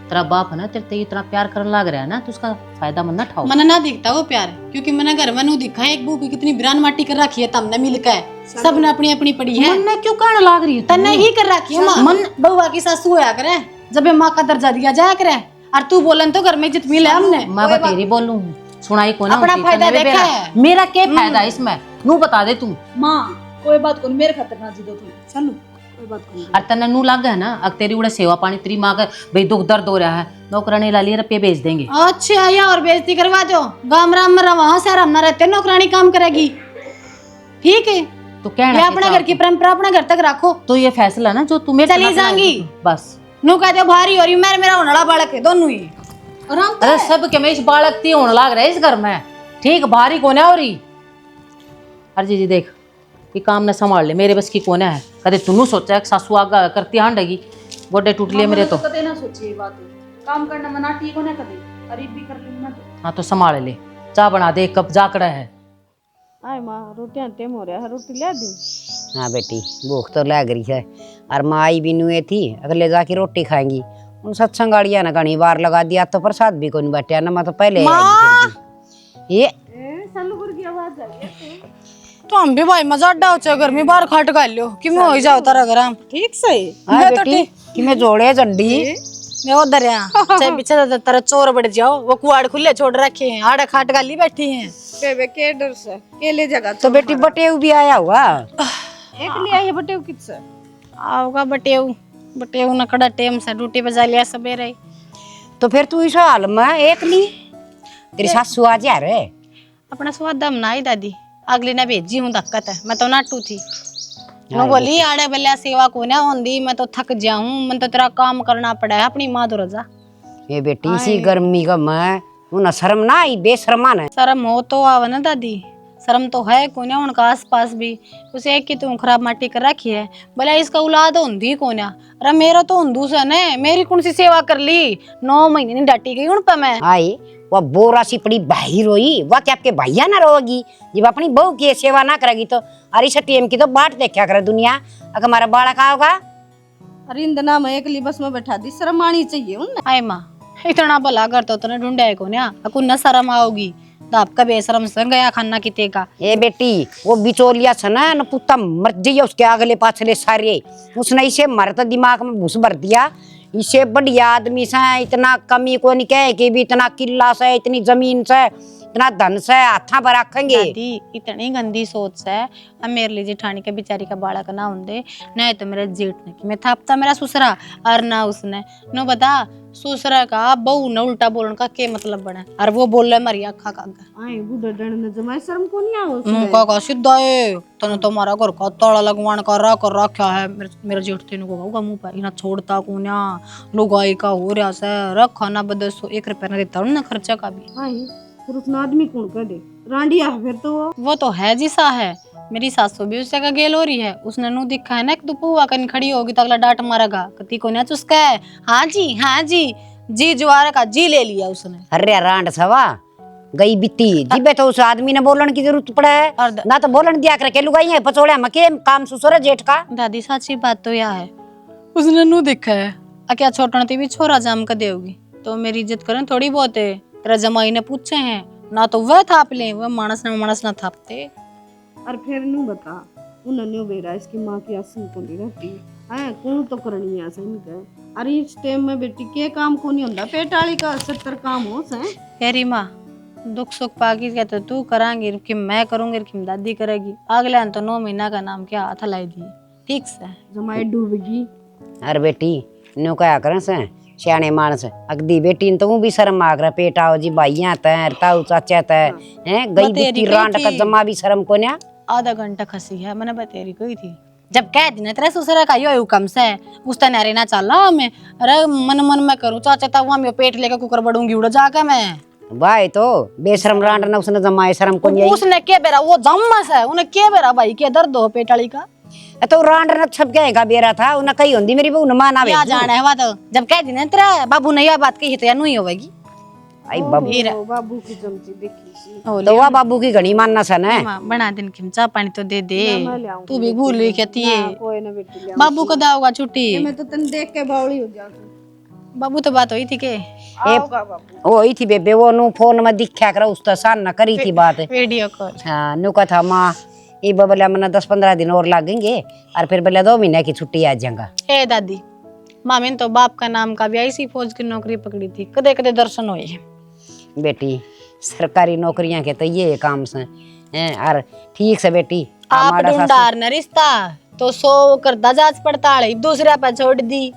तेरा बाप है ना तेरे ते इतना प्यार करने लग रहा है ना, तो उसका फायदा मन ना उठाओ। मना ना दिखता वो प्यार, क्योंकि मैंने घर में नू दिखा है एक बहू की कितनी बिरान माटी कर रखी है, तमने मिलकर सबने अपनी अपनी पड़ी है। मन ने क्यों कहने लग रही है? तन्ने ही कर रखी है माँ, मन बहुआ की सासू होया करे, जब ये माँ का दर्जा दिया जाया करे, और तू बोलन तो घर में इज्जत मिले हमने। मैं बतेरी बोलूं, सुनाई को ना अपना होती, फायदा तने भी देखा बेरा। है। मेरा क्या फायदा है इसमें, नू बता दे तू। माँ कोई बात को मेरे खातर ना जिदो तू, चलो कोई बात को और तने नू लग है ना, अब तेरी उड़े सेवा पानी तेरी माँ का भाई दुख दर्द हो रहा है, नौकरानी ला लिए रुपये भेज देंगे। अच्छा या और बेइज्जती करवा दो, गांव राम में रहा शहर हम ना रहते, नौकरानी काम करेगी, ठीक है। तो कहना ये अपने घर की परंपरा अपने घर तक रखो। तो ये फैसला ना जो तुम्हें चली जाएंगी बस। नू कहते हो भारी हो रही, मेरा होनड़ा बालक है दोनों ही। आराम अरे सब के में इस बालक ती होने लग रहा है इस घर में, ठीक भारी कोने हो रही। अरे जी देख ये काम न संभाल ले, मेरे बस की कोने है। कदे तूनू सोचा है सासू आगा करती हांडेगी, गोडे टूट लिए मेरे तो। कदे ना सोची ये बात, काम करना मना ठीक होने कदे, गरीब भी कर लूंगा तो। हाँ तो संभाल ले, चाय बना दे, एक कप जाकड़ा है। आए माँ रोटियां टेम हो रहा है, रोटी ले दूं? हाँ बेटी भूख तो लग रही है, और माँ आई भी नुए थी, अगले जाके रोटी खाएंगी। उन सत्संग गाड़िया ना घनी बार लगा दिया तो प्रसाद भी कोई बैठा ना, मैं तो पहले ये सलगुर की आवाज आ रही है। तो हम भी भाई मजा अड्डा हो घर में बाहर खाट कर लो कि मैं हो जाओ तारा घर हम ठीक सही। हाँ बेटी कि मैं जोड़े झंडी मैं उधर यहाँ चाहे पीछे तारा चोर बढ़ जाओ, वो कुआड़ खुले छोड़ रखे हैं, आड़े खाट गाली बैठी हैं। बेबे के डर से केले जगह तो बेटी बटेऊ भी आया हुआ, एक लिया है बटे किससे आओगा बटेऊ, बटेऊ न कड़ा टेम से ड्यूटी पे जा लिया सवेरे। तो फिर तू इस हाल में एक ली तेरी सासू आ जा रे। अपना स्वाद दम ना ही दादी, अगली ने भेजी हूँ दिक्कत है, मैं तो नाटू थी। मैं बोली आड़े बल्ला सेवा को ना होंदी, मैं तो थक जाऊं, मैं तो तेरा काम करना पड़ा है अपनी माँ दुरजा। ये बेटी इसी गर्मी का मैं उन शर्म ना आई, बेशर्मा ने। शर्म हो तो आवा ना दादी, शर्म तो है कोन्या उनका आस पास भी, उसे एक की तुम खराब माटी कर रखी है, भला इसका औलाद होंदी कोन्या। अरे मेरा तो हिंदू सा ने, मेरी कौन सी सेवा कर ली, 9 महीने नहीं डांटी गई उन पर मैं। आई वह बोरा सी पड़ी भाई रोई, वह क्या आपके भैया ना रोगी जब अपनी बहू की सेवा ना करेगी तो। अरे सटीएम की तो बाट देखा करे दुनिया, अगर हमारा बाड़ा का होगा। अरे इंदना में एक ली बस में बैठा दी, शर्म आनी चाहिए उन्हें। आए माँ इतना भला कर तो तने ढूंढे कोन्या, अकुन न शर्म आओगी तो आपका बेशरम से गया खाना किते का। ए बेटी वो बिचौलिया से ना न पुत्ता मर जाइए उसके अगले पाछले सारे, उसने इसे मर तो दिमाग में घुस भर दिया। इसे बढ़िया आदमी से इतना कमी को नहीं कहे कि भी इतना किला से, इतनी जमीन से, इतना धन से हाथा पर रखेंगे। दादी इतनी गंदी सोच है, अब मेरे लिए जेठानी के बेचारी का बाड़ा का ना होंदे, नहीं तो मेरे जेठ ने कि मैं थापता मेरा ससुरा, और ना उसने नो बता ससुरा का बहू ने उल्टा बोलने का क्या मतलब बना, और वो बोल रहा मारी अखा का आए बूढ़ा डर ने जमाए शर्म को नहीं आओ। मुंह का सीधा है तने तुम्हारा घर का ताला लगवान कर रखा है। मेरा जेठ तेन को कहूँगा मुंह पर इना छोड़ता को ना लुगाई का हो रहा से रख खाना बदल 1 रुपया ना देता ना खर्चा का भी। आए फिर उसने आदमी कौन कर दे रांडिया फिर तो वो तो है जी सा है, मेरी सासू भी उससे का गेल हो रही है, उसने नु दिखा है ना कि तू पुआ कन खड़ी होगी तो अगला डांट मारेगा, कती को ना चुसका है। हाँ जी जी जुआरे का जी ले लिया उसने। अरे रांड सवा गई बिती जिबे तो उस आदमी ने बोलन की जरूरत पड़ा है, ना तो बोलन दिया करके लुगाई है पचोड़े मके काम सुसुर जेठ का। दादी सच्ची बात तो यह है, उसने नु दिखा है क्या छोटनती भी छोरा जाम का देगी तो मेरी इज्जत करें थोड़ी बहुत है। तेरा जमाई ने पूछे हैं ना तो वह थाप ले, वह मानस ना थापते। और फिर नू बता उन्होंने बेरा इसकी माँ की आसन को नहीं रहती है कौन तो करनी है सही नहीं। अरे इस टाइम में बेटी के काम को नहीं होता, पेटाली का 70 काम हो से। यारी माँ दुख सुख पागी कहते तू करांगी कि मैं करूंगी कि दादी करेगी, अगले तो 9 महीना का नाम क्या हाथ लाई दिए ठीक से जमाई डूबेगी। अरे बेटी न्यू क्या करें से सियाने मानस अगदी बेटी तो भी शर्म आ कर पेट आओ जी भाइया तैर ताऊ चाचा तैर हैं गई बिती रांड का जमा भी शर्म को ना। आधा घंटा खसी है मैंने बतेरी कोई थी जब कह दी ना तेरे ससुर का यो हुकम से उसता नारे ना चल रहा मैं। अरे मन में करूँ चाचा ता वहां मैं पेट लेकर कुकर बढ़ूंगी उड़ जाकर मैं भाई तो बेशरम रांड ना उसने जमाए शर्म को नहीं। उसने क्या बेरा वो जम्मस है उन्हें क्या बेरा भाई क्या दर्द हो पेटाली का तो रांड न छप गए का बेरा था उन्हें कही होंदी मेरी बहू न माना क्या जाना है बात जब कह दी ना तेरा बाबू ने यह बात कही तो या नहीं होगी। आई बाबू बाबू की जमती देखी सी तो वह बाबू की घनी मानना सन है। बना दिन की चाह पानी तो दे दे तू भी भूल रही कहती है कोई ना बेटी ले बाबू को दाओगा छुट्टी। मैं तो तन देख के बावली हो जाऊं। बाबू तो बात हुई थी के आओगा बाबू वही थी बेबे वो नु फोन में दिखा कर उस सान न करी थी बात। वीडियो कॉल हाँ नु का था माँ ये बबला मना 10-15 दिन और लगेंगे और फिर बोला 2 महीने की छुट्टी आ जाएगा। ए दादी मामी तो बाप का नाम का भी ऐसी फौज की नौकरी पकड़ी थी कदे कदे दर्शन हुए बेटी सरकारी नौकरियां के तो ये काम से हैं। और ठीक से बेटी आप हमारा ढूंढार न रिश्ता तो 100 करता जांच पड़ताल दूसरा पे छोड़ दी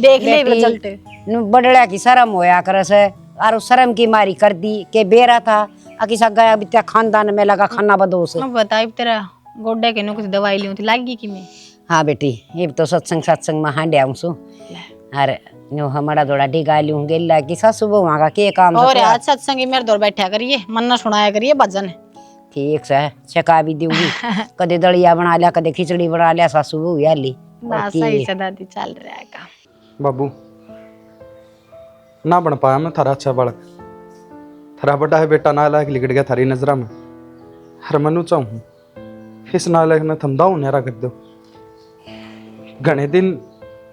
देख ले रिजल्ट बड़ड़ा की शर्म होया करे से और उस शर्म की मारी कर दी के बेरा था अकिसा गया बित्या खानदान में लगा खाना बदोस। बताई तेरा गोड्डे के नो कुछ दवाई ली थी लागी कि मैं। हाँ बेटी ये तो सत्संग में हांडे आऊं सु अरे नो हमारा थोड़ा डिगा लूं गेला की सासू बहुआ का के काम और आज सत्संगी मेरे दौर बैठा करिए मन्ना सुनाया करिए भजन ठीक से चका भी दूंगी कदे दलिया बना लिया कदे खिचड़ी बना लिया सासू बहु याली बस सही से दादी चल रहा है काम। बाबू ना बन पाया मैं थारा अच्छा बालक, थारा बड़ा है बेटा नालायक लिगड़ गया थारी नजरा में। हर मनु चाहूँ इस नालायक ने थमदाऊ नहरा कर दो। घने दिन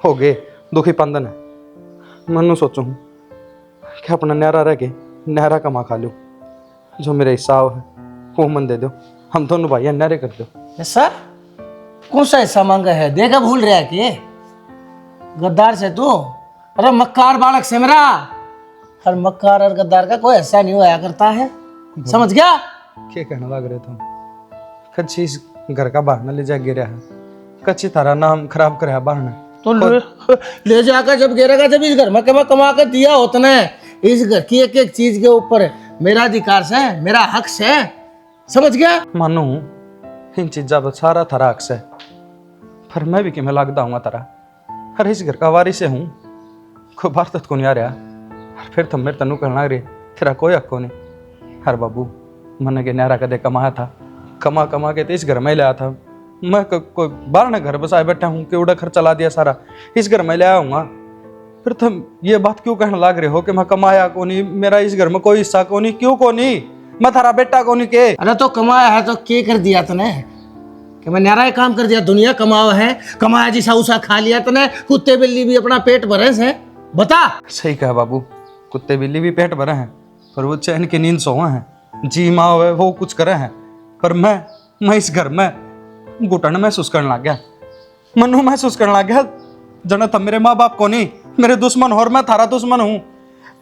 हो गए दुखी पंदन है मनु सोचूँ कि अपना नहरा रह के नहरा कमा खा लूँ। जो मेरे हिसाब है वो मन दे दो, हम दोनों भाई नहरे कर दो। सर कौन सा हिस्सा मांगा है? देखा भूल रहा है कि गद्दार से तू? अरे मक्कार बालक से मेरा, हर मक्कार और गद्दार का कोई हिस्सा नहीं होया करता है, समझ गया? क्या कहना लग रहे तुम? कच्ची इस घर का बहाना ले जा गिरा है, कच्ची तारा नाम खराब करे बहाना तो ले जाकर जब गिरेगा जब इस घर में कमा कर दिया होता है। इस घर की एक एक चीज के ऊपर मेरा अधिकार से, मेरा हक से, समझ गया? मानू इन चीजा पर सारा थारा हक है, पर मैं भी कि मैं लगता हूँ तारा। अरे इस घर का वारिस से हूँ, कोई बार तक को नहीं आ रहा। फिर तुम मेरे तनु कहना रे तेरा कोई हक को नहीं। हर बाबू मैंने के न्यारा कदे कमाया था, कमा कमा के तो इस घर में लाया था। मैं कोई बाहर ना घर बसाए बैठा हूँ कि उड़ा खर्च चला दिया सारा, इस घर में ले आऊँगा। फिर तुम ये बात क्यों कहने लग रहे हो कि मैं कमाया को नहीं, मेरा इस घर में कोई हिस्सा को नहीं? क्यों को नहीं? मैं थारा बेटा को नहीं के? अरे तो कमाया है तो क्या कर दिया तने कि मैं न्यारा काम कर दिया? दुनिया कमावा है, कमाया जिसा उसा खा लिया तने। कुत्ते बिल्ली भी अपना पेट भरे से, बता। सही कहा बाबू, कुत्ते बिल्ली भी पेट भरे हैं पर वो चैन की नींद सोए हैं। जी माँ वो कुछ करे हैं, पर मैं इस घर में घुटन महसूस करने लग गया, मनु महसूस करने लग गया। जना तुम मेरे माँ बाप को नहीं, मेरे दुश्मन और मैं थारा दुश्मन हूँ।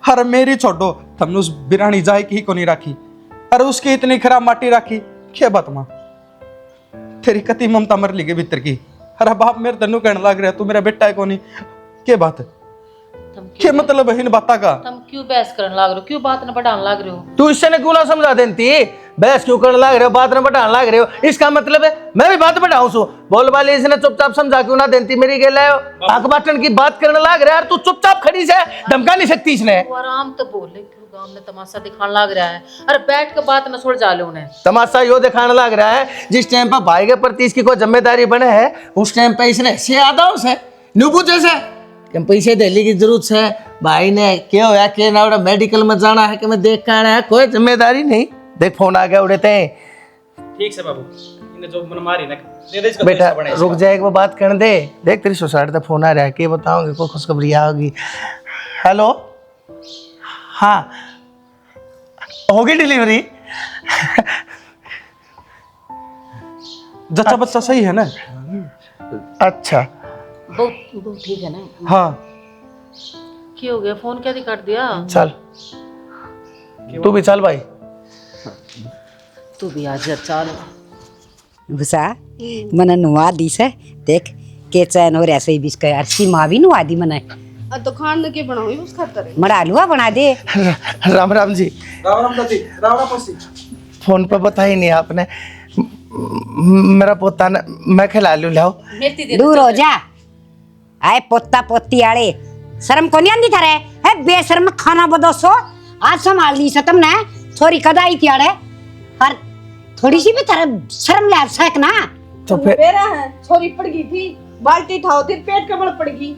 हर मेरी छोड़ो, तुमने उस बिरानी जाय की को नहीं राखी, अरे उसकी इतनी खराब माटी राखी। क्या बात माँ, तेरी कति ममता मर ली भीतर की। अरे बाप मेरे तनु कहने लग रहा तू मेरा बेटा है को नहीं? क्या बात है? क्या मतलब है इन बातों का? तुम क्यों बहस करने लग रहे हो? क्यों बात न बढ़ाने लग रहे हो? तू इससे ने क्यों ना समझा देती? बहस क्यों करने लग रहे हो, बात न बढ़ाने लग रहे हो? इसका मतलब है मैं भी बात बढ़ाऊं सु? बोल वाले इसने चुपचाप समझा क्यों ना देती? मेरी गेल है हक बाटन की बात करने लग रहा है यार। तू चुपचाप खड़ी से धमका नहीं सकती इसने। तू आराम तो बोले, क्यों गांव में तमाशा दिखाने लग रहा है? अरे बैठ के बात न छोड़ जा लो उन्हें। तमाशा यो दिखाने लग रहा है जिस टाइम पर भाई के प्रति इसकी कोई जिम्मेदारी बने है, उस टाइम पे इसने से आदा से न्यू पूछे से कि पैसे देने की जरूरत है। भाई ने क्या होया क्या ना, मेडिकल में जाना है कि मैं देख कर आना है, कोई जिम्मेदारी नहीं। देख फोन आ गया उड़ते हैं। ठीक से बाबू, इन्हें जो मन मारी ना दे दे इसका बेटा पैसा बने रुक जाए, एक बार बात करने दे। देख तेरी सोसाइटी तक फोन आ रहा है, क्या बताओगे? कोई खुशखबरी होगी? हेलो, हाँ होगी डिलीवरी? जच्चा बच्चा सही है ना? अच्छा बहुत ठीक है ना? हाँ क्या हो गया? फोन क्या दिखा दिया? चल तू भी चल भाई। तू भी आज चल। घुसा मन नुआ दी से देख के चैन और ऐसे ही बिस्का यार सी माँ भी नुआ दी मने तो खान के बनाओ उस खातर मरा हलवा बना दे। राम राम जी। राम राम दादी, राम राम मौसी। फोन पर बताई नहीं आपने। मेरा पोता ने मैं खिला लूं, लाओ। दूर हो जा। आए पोता पोती आड़े शर्म को नहीं आंदी थारे है? बेशर्म खाना बदोसो आज संभाल ली से तुमने छोरी कदाई थी आड़े, और थोड़ी सी भी थारे शर्म ले सक ना। तो फिर बेरा है छोरी पड़ गई थी, बाल्टी ठाओ थी, पेट के बल पड़ गई,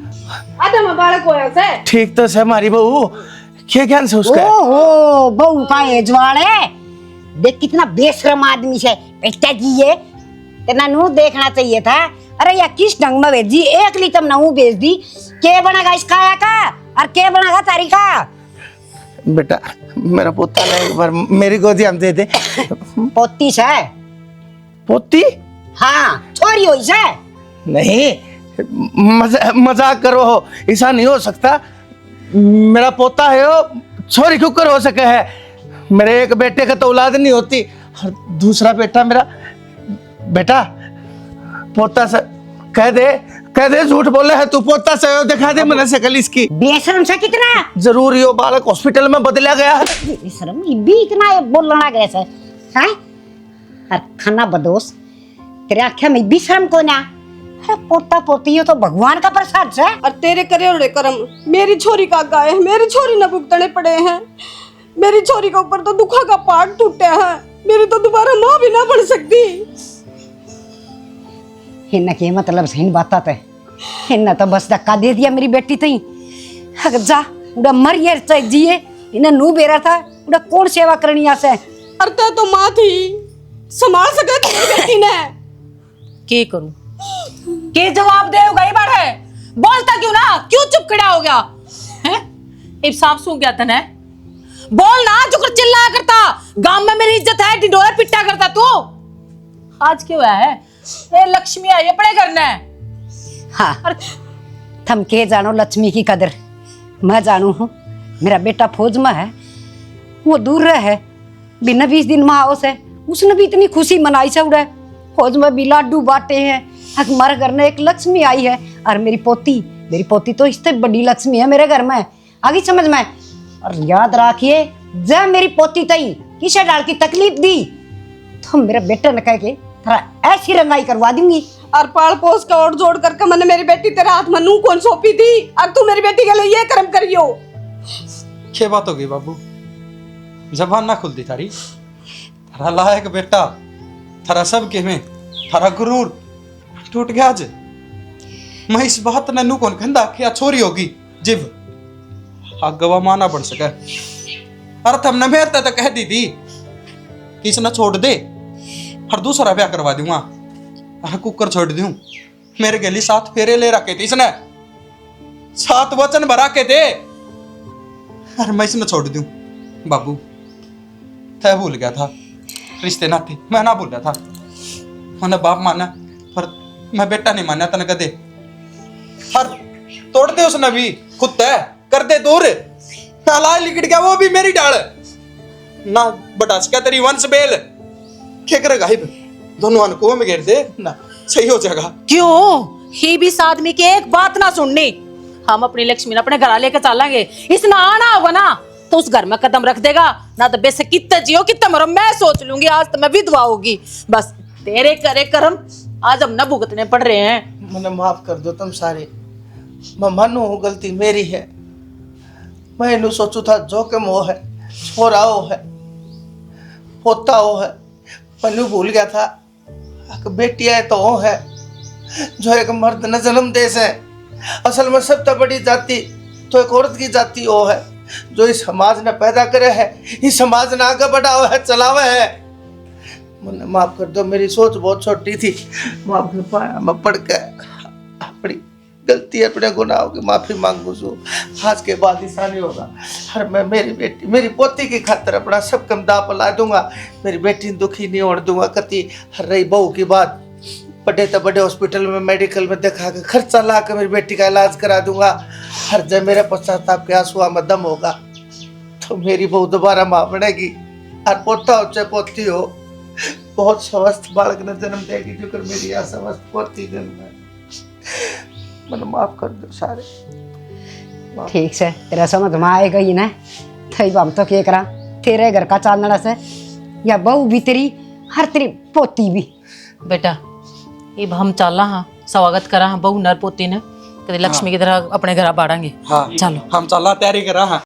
आधा में बालक होया से। ठीक तो से हमारी बहू क्या ज्ञान से उसका? ओहो बहू का एजवाड़े देख कितना बेशर्म आदमी से बेटा जी ये तेना नू देखना चाहिए था। अरे या किस ढंग में भेजी? एक ली तुम नू भेज दी, के बनेगा इसका या का और के बनेगा तारी का? बेटा मेरा पोता ने एक बार मेरी गोदी हम दे दे। पोती से? पोती? हाँ छोरी हुई से। नहीं मजाक करो हो, ऐसा नहीं हो सकता। मेरा पोता है वो, छोरी क्यों कर हो सके है? मेरे एक बेटे का तो औलाद नहीं होती, और दूसरा बेटा मेरा बेटा पोता से कह दे झूठ बोले है तू, पोता से हो, दिखा दे मैंने शकल इसकी। बेशरम से कितना जरूर यो बालक हॉस्पिटल में बदला गया है। बेशरम ये भी इतना बोलना कैसे है? हर खाना बदोस तेरे आँखें में भी शर्म को ना है? पोता पोती हो तो भगवान का प्रसाद है। और तेरे करे उड़े कर्म, मेरी छोरी का गाय है, मेरी छोरी न भुगतने पड़े हैं। मेरी छोरी के ऊपर तो दुखा का पहाड़ टूटे हैं, मेरी तो दोबारा माँ भी ना बन सकती। इन्ना के मतलब सही बात है, इन्ना तो बस धक्का दे दिया मेरी बेटी तई। हक जा उड़ा मर ये चाहे जिए, इन्हें नू बेरा था उड़ा कौन सेवा करनी आसे। अरे तो माँ थी, संभाल सके तेरी बेटी ने। के करूं, के जवाब दे गई बाढ़ बोलता क्यों ना, क्यों चुप खड़ा हो गया है? एक सांप सूंघ गया तने, बोल ना, जो कर चिल्लाया करता, गांव में मेरी इज्जत है, ढिंडोरे पिट्टा करता तू। आज क्यों आया है? ये लक्ष्मी आई अपने घर ने। हाँ थम के जानो लक्ष्मी की कदर, मैं जानू हूँ। मेरा बेटा फौज में है, वो दूर रहे बिना 20 दिन में आओ से, उसने भी इतनी खुशी मनाई से उड़े, फौज में भी लाडू बांटे हैं। हमारे घर में एक लक्ष्मी आई है, और मेरी पोती तो इससे बड़ी लक्ष्मी है मेरे घर में, आगे समझ में। और याद रखिए जब मेरी पोती तई किसे डाल की तकलीफ दी तो मेरे बेटे ने कह के थोड़ा ऐसी रंगाई करवा दूंगी। और पाल पोस का और जोड़ करके मैंने मेरी बेटी तेरे हाथ में नू कौन सौंपी थी, और तू मेरी बेटी के लिए ये कर्म करियो। क्या बात होगी बाबू, जबान ना खुलती थारी। थारा लायक बेटा, थारा सब के में थारा गुरूर टूट गया आज। मैं इस बात ने नू कौन कहंदा कि छोरी होगी जिव गवा माना बन सके। अरे तुमने मेरे तो कह दी थी कि इसने छोड़ दे और दूसरा ब्याह करवा दूंगा। अरे कुकर छोड़ दूं, मेरे गली 7 फेरे ले रखे थे इसने, 7 वचन भरा के थे, अरे मैं इसने छोड़ दूं। बाबू तय भूल गया था रिश्ते नाते, मैं ना भूल रहा था। मैंने बाप माना पर मैं बेटा नहीं माना तने कदे। हर तोड़ दे उसने भी, खुद तय कर दे दूर, लाल लिकट गया वो भी मेरी डाल ना बटा सका तेरी वंश बेल। क्या करेगा दोनों अनकुओं में घेर दे ना, सही हो जाएगा। क्यों ही भी इस आदमी की एक बात ना सुननी। हम अपनी लक्ष्मी ने अपने घर लेकर चलेंगे, इसने आना होगा ना तो उस घर में कदम रख देगा, ना तो बेशक कितना जियो कितना मरो मैं सोच लूंगी। आज तो मैं विधवा होगी, बस तेरे करे कर्म आज हम न भुगतने पड़ रहे हैं। मैंने माफ कर दो तुम सारे, मैं मानू हूँ गलती मेरी है। मैं इन्हें सोचू था जो के मोह है, छोरा हो है, पोता हो है, मैं भूल गया था बेटी है तो वो है जो एक मर्द न जन्म दे से। असल में सबसे बड़ी जाति तो एक औरत की जाति वो है जो इस समाज ने पैदा करे है, इस समाज ने आगे बढ़ावा है, चलावा है। मुझे माफ कर दो, मेरी सोच बहुत छोटी थी, माफ कर पाया। मैं पढ़ के अपनी गलती अपने गुनाहों की माफी मांगू छू। आज के बाद ऐसा नहीं होगा। हर मैं मेरी बेटी मेरी पोती की खातर अपना सब कम दाव पला दूंगा, मेरी बेटी दुखी नहीं होने दूंगा कति। हर रही बहू की बात, बड़े तो बड़े हॉस्पिटल में मेडिकल में दिखा के खर्चा ला के मेरी बेटी का इलाज करा दूंगा। हर जब मेरे पश्चाताप के आंसुओं में दम होगा तो मेरी बहू दोबारा माँ बनेगी, और पोता हो चाहे पोती हो बहुत स्वस्थ बालक ने जन्म देगी, जो कर मेरी अस्वस्थ पोती जन्म है। मैंने माफ कर दो सारे। ठीक से तेरा समझ में आएगा ही ना, थई हम तो क्या करा तेरे घर का चालना से, या बहू भी तेरी हर तेरी पोती भी। बेटा अब हम चला हाँ स्वागत करा हाँ बहु नर पोती ने, कभी लक्ष्मी की तरह अपने घर बाड़ेंगे। हाँ चलो हम चला तैयारी करा। हाँ